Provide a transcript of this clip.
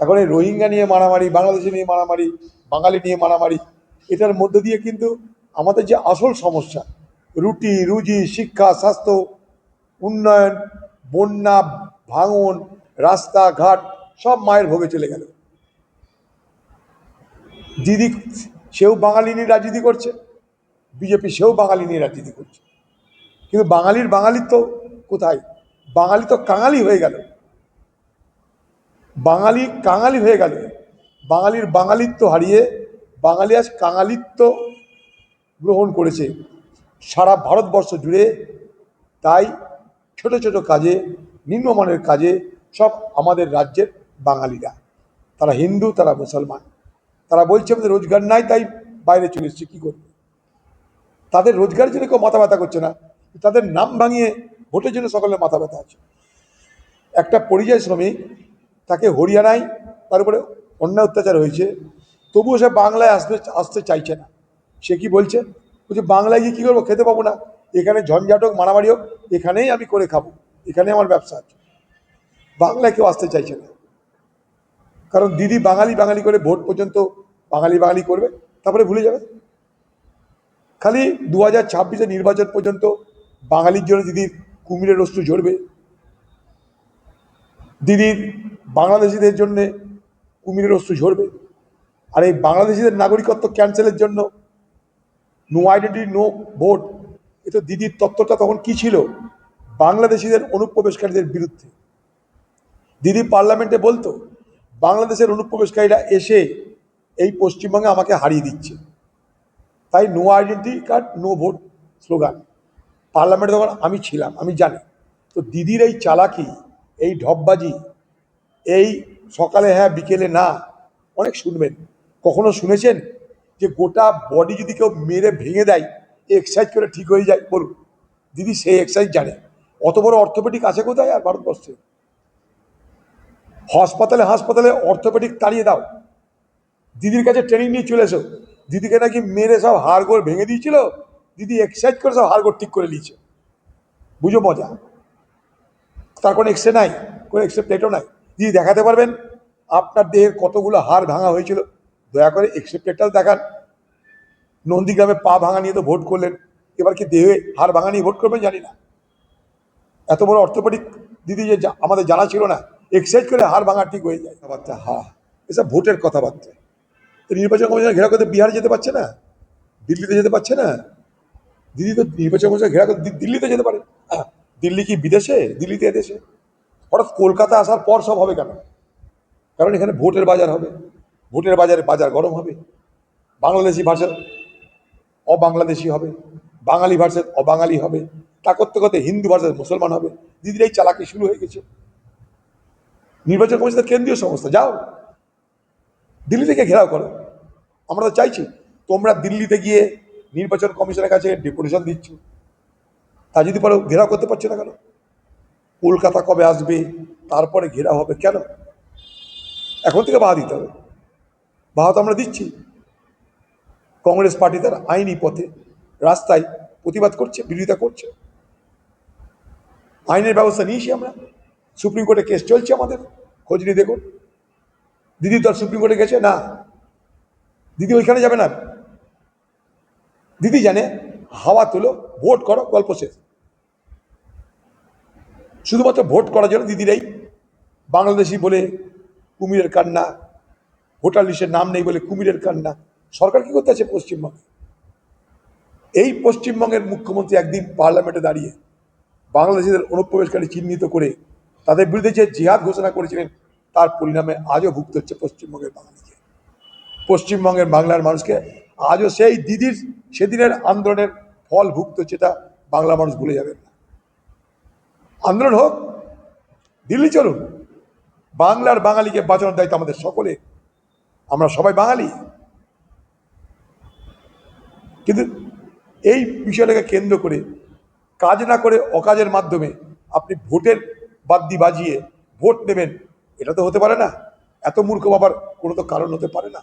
এখন এই রোহিঙ্গা নিয়ে মারামারি, বাংলাদেশি নিয়ে মারামারি, বাঙালি নিয়ে মারামারি, এটার মধ্যে দিয়ে কিন্তু আমাদের যে আসল সমস্যা, রুটি রুজি, শিক্ষা, স্বাস্থ্য, উন্নয়ন, বন্যা, ভাঙন, রাস্তাঘাট সব মায়ের ভোগে চলে গেল। দিদি সেও বাঙালি নিয়ে রাজনীতি করছে, বিজেপি সেও বাঙালি নিয়ে রাজনীতি করছে, কিন্তু বাঙালির তো কোথায়? বাঙালি তো কাঙালি হয়ে গেল, বাঙালি কাঙালি হয়ে গেল। বাঙালির বাঙালিত্ব হারিয়ে বাঙালি আজ কাঙালিত্ব গ্রহণ করেছে সারা ভারতবর্ষ জুড়ে। তাই ছোট ছোট কাজে, নিম্নমানের কাজে সব আমাদের রাজ্যের বাঙালিরা, তারা হিন্দু, তারা মুসলমান, তারা বলছে আমাদের রোজগার নাই তাই বাইরে চলে এসছে। কী করবে? তাদের রোজগারের জন্য কেউ মাথা ব্যথা করছে না, তাদের নাম ভাঙিয়ে ভোটের জন্য সকলের মাথা ব্যথা আছে। একটা পরিযায়ী শ্রমিক, তাকে হরিয়ানায় তার উপরে অন্যায় অত্যাচার হয়েছে, তবুও সে বাংলায় আসতে চাইছে না। সে কি বলছে? বলছে বাংলায় গিয়ে কী করবো, খেতে পাবো না, এখানে ঝঞ্ঝাট হোক, মারামারি হোক, এখানেই আমি করে খাবো, এখানে আমার ব্যবসা আছে। বাংলায় কেউ আসতে চাইছে না, কারণ দিদি বাঙালি বাঙালি করে ভোট পর্যন্ত বাঙালি বাঙালি করবে, তারপরে ভুলে যাবে। খালি 2026 নির্বাচন পর্যন্ত বাঙালির জন্য দিদির কুমিরের অস্ত্র ঝরবে, দিদির বাংলাদেশিদের জন্য কুমিরের অস্ত্র ঝরবে। আর এই বাংলাদেশিদের নাগরিকত্ব ক্যান্সেলের জন্য নো আইডেন্টিটি নো ভোট, এ তো দিদির তত্ত্বটা তখন কি ছিল? বাংলাদেশিদের অনুপ্রবেশকারীদের বিরুদ্ধে। দিদি পার্লামেন্টে বলতো বাংলাদেশের অনুপ্রবেশকারীরা এসে এই পশ্চিমবঙ্গে আমাকে হারিয়ে দিচ্ছে, তাই no identity card no vote slogan. পার্লামেন্টে তখন আমি ছিলাম, আমি জানি। তো দিদির এই চালাকি, এই ঢপবাজি, এই সকালে হ্যাঁ বিকেলে না, অনেক শুনবেন। কখনো শুনেছেন যে গোটা বডি যদি কেউ মেরে ভেঙে দেয়, এক্সারসাইজ করে ঠিক হয়ে যায়? বলুন, দিদি সেই এক্সারসাইজ জানে। অত বড় অর্থোপেডিক আছে কোথায় আর ভারতবর্ষে? হাসপাতালে অর্থোপেডিক তাড়িয়ে দাও, দিদির কাছে ট্রেনিং নিয়ে চলে এসো। দিদিকে নাকি মেরে সব হাড়গোড় ভেঙে দিয়েছিল, দিদি এক্সারসাইজ করে সব হাড়গোড় ঠিক করে নিয়েছে। বুঝো মজা। তার কোনো এক্সরে নাই, কোনো এক্সরে প্লেটও নাই। দিদি দেখাতে পারবেন আপনার দেহের কতগুলো হাড় ভাঙা হয়েছিল? দয়া করে এক্সরে প্লেটটাও দেখান। নন্দীগ্রামে পা ভাঙা নিয়ে তো ভোট করলেন, এবার কি দেহে হাড় ভাঙা নিয়ে ভোট করবেন? জানি না। এত বড় অর্থোপেডিক দিদি যে আমাদের জানা ছিল না, এক্সারসাইজ করে হাড় ভাঙা ঠিক হয়ে যায়। কথাবার্তা এসব ভোটের কথাবার্তা। তো নির্বাচন কমিশন ঘেরাও করতে বিহার যেতে পারছে না, দিল্লিতে যেতে পারছে না। দিদি তো নির্বাচন কমিশন ঘেরাও করতে দিল্লিতে যেতে পারে। দিল্লি কি বিদেশে? দিল্লিতে এদেশে। হঠাৎ কলকাতা আসার পর সব হবে কেন? কারণ এখানে ভোটের বাজার হবে, ভোটের বাজারে বাজার গরম হবে। বাংলাদেশি ভার্সেস অবাংলাদেশি হবে, বাঙালি ভার্সেস অবাঙালি হবে, তা করতে করতে হিন্দু ভার্সেস মুসলমান হবে। দিদির এই চালাকি শুরু হয়ে গেছে। নির্বাচন কমিশন কেন্দ্রীয় সংস্থা, যাও দিল্লি থেকে ঘেরাও করো। আমরা তো চাইছি তোমরা দিল্লিতে গিয়ে নির্বাচন কমিশনের কাছে ডেপুটেশন দিচ্ছ, তা যদি পারো ঘেরাও করতে পারছো না কেন? কলকাতা কবে আসবে, তারপরে ঘেরাও হবে কেন? এখন থেকে বাধা দিতে হবে। বাধা তো আমরা দিচ্ছি। কংগ্রেস পার্টি তার আইনি পথে রাস্তায় প্রতিবাদ করছে, বিরোধিতা করছে। আইনের ব্যবস্থা নিয়েছি আমরা, সুপ্রিম কোর্টে কেস চলছে আমাদের, খোঁজ নিয়ে দেখুন। দিদি তো সুপ্রিম কোর্টে গেছে না, দিদি ওইখানে যাবে না। দিদি জানে হাওয়া তুলো, ভোট করো, গল্প শেষ। শুধুমাত্র ভোট করার জন্য দিদিরাই বাংলাদেশি বলে কুমিরের কান্না, ভোটার লিস্টের নাম নেই বলে কুমিরের কান্না। সরকার কি করতে আছে পশ্চিমবঙ্গে? এই পশ্চিমবঙ্গের মুখ্যমন্ত্রী একদিন পার্লামেন্টে দাঁড়িয়ে বাংলাদেশিদের অনুপ্রবেশকারী চিহ্নিত করে তাদের বিরুদ্ধে যে জিহাদ ঘোষণা করেছিলেন, তার পরিণামে আজও ভুগতে হচ্ছে পশ্চিমবঙ্গের বাঙালিকে, পশ্চিমবঙ্গের বাংলার মানুষকে। আজও সেই দিদির সেদিনের আন্দোলনের ফল ভুগতে হচ্ছে, এটা বাংলা মানুষ ভুলে যাবেন না। আন্দোলন হোক, দিল্লি চলুন, বাংলার বাঙালিকে বাঁচানোর দায়িত্ব আমাদের সকলে। আমরা সবাই বাঙালি, কিন্তু এই বিষয়টাকে কেন্দ্র করে কাজ না করে অকাজের মাধ্যমে আপনি ভোটের বাদ্যি বাজিয়ে ভোট নেবেন, এটা তো হতে পারে না। এত মূর্খ বাবার কোনো তো কারণ হতে পারে না।